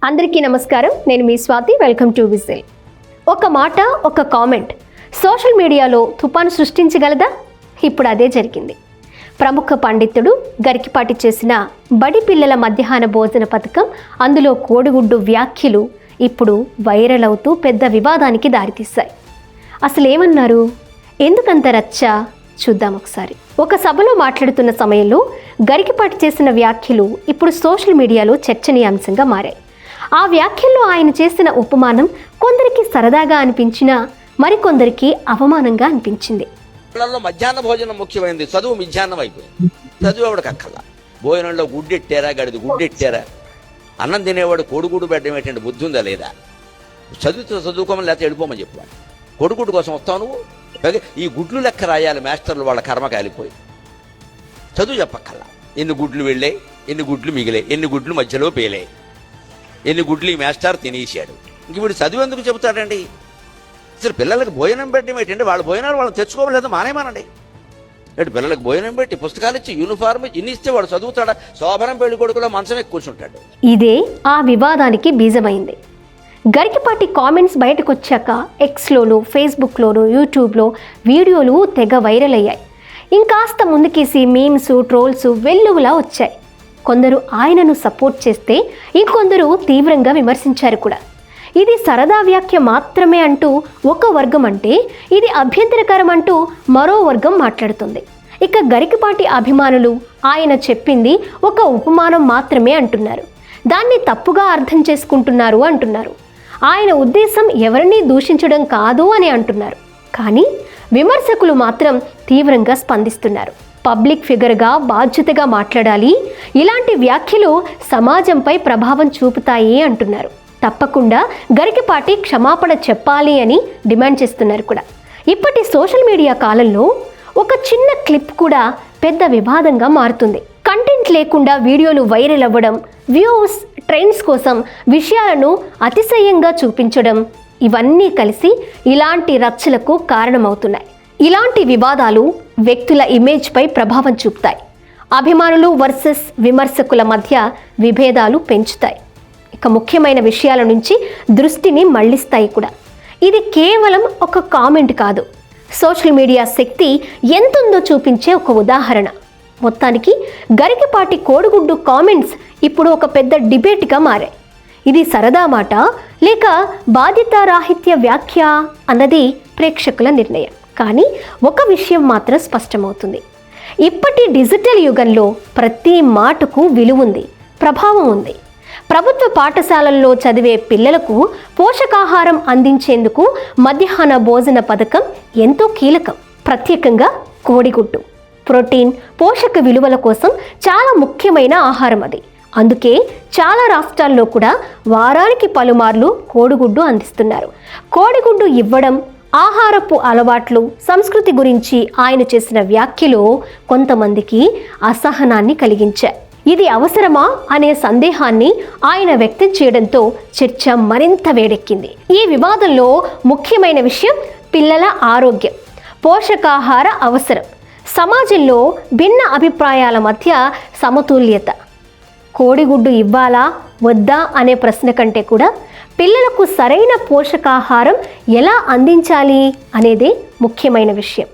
అందరికీ నమస్కారం. నేను మీ స్వాతి. Welcome to whistle. ఒక మాట, ఒక కామెంట్ సోషల్ మీడియాలో తుఫాను సృష్టించగలదా? ఇప్పుడు అదే జరిగింది. ప్రముఖ పండితుడు గరికిపాటి చేసిన బడి పిల్లల మధ్యాహ్న భోజన పథకం, అందులో కోడిగుడ్డు వ్యాఖ్యలు ఇప్పుడు వైరల్ అవుతూ పెద్ద వివాదానికి దారితీశాయి. అసలు ఏమన్నారు? ఎందుకంత రచ్చ? చూద్దాం ఒకసారి. ఒక సభలో మాట్లాడుతున్న సమయంలో గరికిపాటి చేసిన వ్యాఖ్యలు ఇప్పుడు సోషల్ మీడియాలో చర్చనీయాంశంగా మారాయి. ఆ వ్యాఖ్యల్లో ఆయన చేసిన ఉపమానం కొందరికి సరదాగా అనిపించినా మరికొందరికి అవమానంగా అనిపించింది. మధ్యాహ్న భోజనం ముఖ్యమైనది, చదువు మధ్యాహ్నం అయిపోయింది. చదువు ఎవడికి అక్కర్లా. భోజనంలో గుడ్డెట్టారా, గడిది గుడ్డెట్టారా, అన్నం తినేవాడు కోడిగుడ్డు పెట్టడం ఏంటంటే బుద్ధి ఉందా లేదా? చదువుకోమని లేకపోతే వెళ్ళిపోమని చెప్పాను. కోడిగుడ్డు కోసం వస్తావు నువ్వు. ఈ గుడ్లు లెక్క రాయాలి మాస్టర్లు, వాళ్ళ కర్మ కాలిపోయి. చదువు చెప్పక్కర్లా. ఎన్ని గుడ్లు వెళ్ళాయి, ఎన్ని గుడ్లు మిగిలాయి, ఎన్ని గుడ్లు మధ్యలో పేలాయి, ఎన్ని గుడ్లు ఈ మాస్టర్ తినేసాడు. ఇంక వీడు చదువు ఎందుకు చెబుతాడండి? అసలు పిల్లలకి భోజనం పెట్టడం ఏంటంటే వాళ్ళ భోజనాలు వాళ్ళని తెచ్చుకోవలేదు, మానేమానండి. పిల్లలకు భోజనం పెట్టి పుస్తకాలు ఇచ్చి యూనిఫార్మ్ ఇన్ని ఇస్తే వాడు చదువుతాడా? శోభనం పెళ్లి కొడుకులో మంచం ఎక్కి కూర్చుంటాడు. ఇదే ఆ వివాదానికి బీజమైంది. గరికిపాటి కామెంట్స్ బయటకు వచ్చాక ఎక్స్లోను, ఫేస్బుక్లోను, యూట్యూబ్లో వీడియోలు తెగ వైరల్ అయ్యాయి. ఇంకాస్త ముందుకేసి మీమ్స్, ట్రోల్స్ వెల్లువలా వచ్చాయి. కొందరు ఆయనను సపోర్ట్ చేస్తే ఇంకొందరు తీవ్రంగా విమర్శించారు కూడా. ఇది సరదా వ్యాఖ్య మాత్రమే అంటూ ఒక వర్గం అంటే, ఇది అభ్యంతరకరం అంటూ మరో వర్గం మాట్లాడుతుంది. ఇక గరికిపాటి అభిమానులు ఆయన చెప్పింది ఒక ఉపమానం మాత్రమే అంటున్నారు. దాన్ని తప్పుగా అర్థం చేసుకుంటున్నారు అంటున్నారు. ఆయన ఉద్దేశం ఎవరినీ దూషించడం కాదు అని అంటున్నారు. కానీ విమర్శకులు మాత్రం తీవ్రంగా స్పందిస్తున్నారు. పబ్లిక్ ఫిగర్గా బాధ్యతగా మాట్లాడాలి, ఇలాంటి వ్యాఖ్యలు సమాజంపై ప్రభావం చూపుతాయి అంటున్నారు. తప్పకుండా గరికిపాటి క్షమాపణ చెప్పాలి అని డిమాండ్ చేస్తున్నారు కూడా. ఇప్పటి సోషల్ మీడియా కాలంలో ఒక చిన్న క్లిప్ కూడా పెద్ద వివాదంగా మారుతుంది. కంటెంట్ లేకుండా వీడియోలు వైరల్ అవ్వడం, వ్యూస్, ట్రెండ్స్ కోసం విషయాలను అతిశయంగా చూపించడం, ఇవన్నీ కలిసి ఇలాంటి రచ్చలకు కారణమవుతున్నాయి. ఇలాంటి వివాదాలు వ్యక్తుల ఇమేజ్పై ప్రభావం చూపుతాయి. అభిమానులు వర్సెస్ విమర్శకుల మధ్య విభేదాలు పెంచుతాయి. ఇక ముఖ్యమైన విషయాల నుంచి దృష్టిని మళ్లిస్తాయి కూడా. ఇది కేవలం ఒక కామెంట్ కాదు, సోషల్ మీడియా శక్తి ఎంతుందో చూపించే ఒక ఉదాహరణ. మొత్తానికి గరికిపాటి కోడిగుడ్డు కామెంట్స్ ఇప్పుడు ఒక పెద్ద డిబేట్గా మారాయి. ఇది సరదా మాట లేక బాధ్యతారాహిత్య వ్యాఖ్య అన్నది ప్రేక్షకుల నిర్ణయం. కానీ ఒక విషయం మాత్రం స్పష్టమవుతుంది. ఇప్పటి డిజిటల్ యుగంలో ప్రతి మాటకు విలువ ఉంది, ప్రభావం ఉంది. ప్రభుత్వ పాఠశాలల్లో చదివే పిల్లలకు పోషకాహారం అందించేందుకు మధ్యాహ్న భోజన పథకం ఎంతో కీలకం. ప్రత్యేకంగా కోడిగుడ్డు ప్రోటీన్, పోషక విలువల కోసం చాలా ముఖ్యమైన ఆహారం అది. అందుకే చాలా రాష్ట్రాల్లో కూడా వారానికి పలుమార్లు కోడిగుడ్డు అందిస్తున్నారు. కోడిగుడ్డు ఇవ్వడం, ఆహారపు అలవాట్లు, సంస్కృతి గురించి ఆయన చేసిన వ్యాఖ్యలు కొంతమందికి అసహనాన్ని కలిగించాయి. ఇది అవసరమా అనే సందేహాన్ని ఆయన వ్యక్తం చేయడంతో చర్చ మరింత వేడెక్కింది. ఈ వివాదంలో ముఖ్యమైన విషయం పిల్లల ఆరోగ్యం, పోషకాహార అవసరం, సమాజంలో భిన్న అభిప్రాయాల మధ్య సమతుల్యత. కోడిగుడ్డు ఇవ్వాలా వద్దా అనే ప్రశ్న కంటే కూడా పిల్లలకు సరైన పోషకాహారం ఎలా అందించాలి అనేదే ముఖ్యమైన విషయం.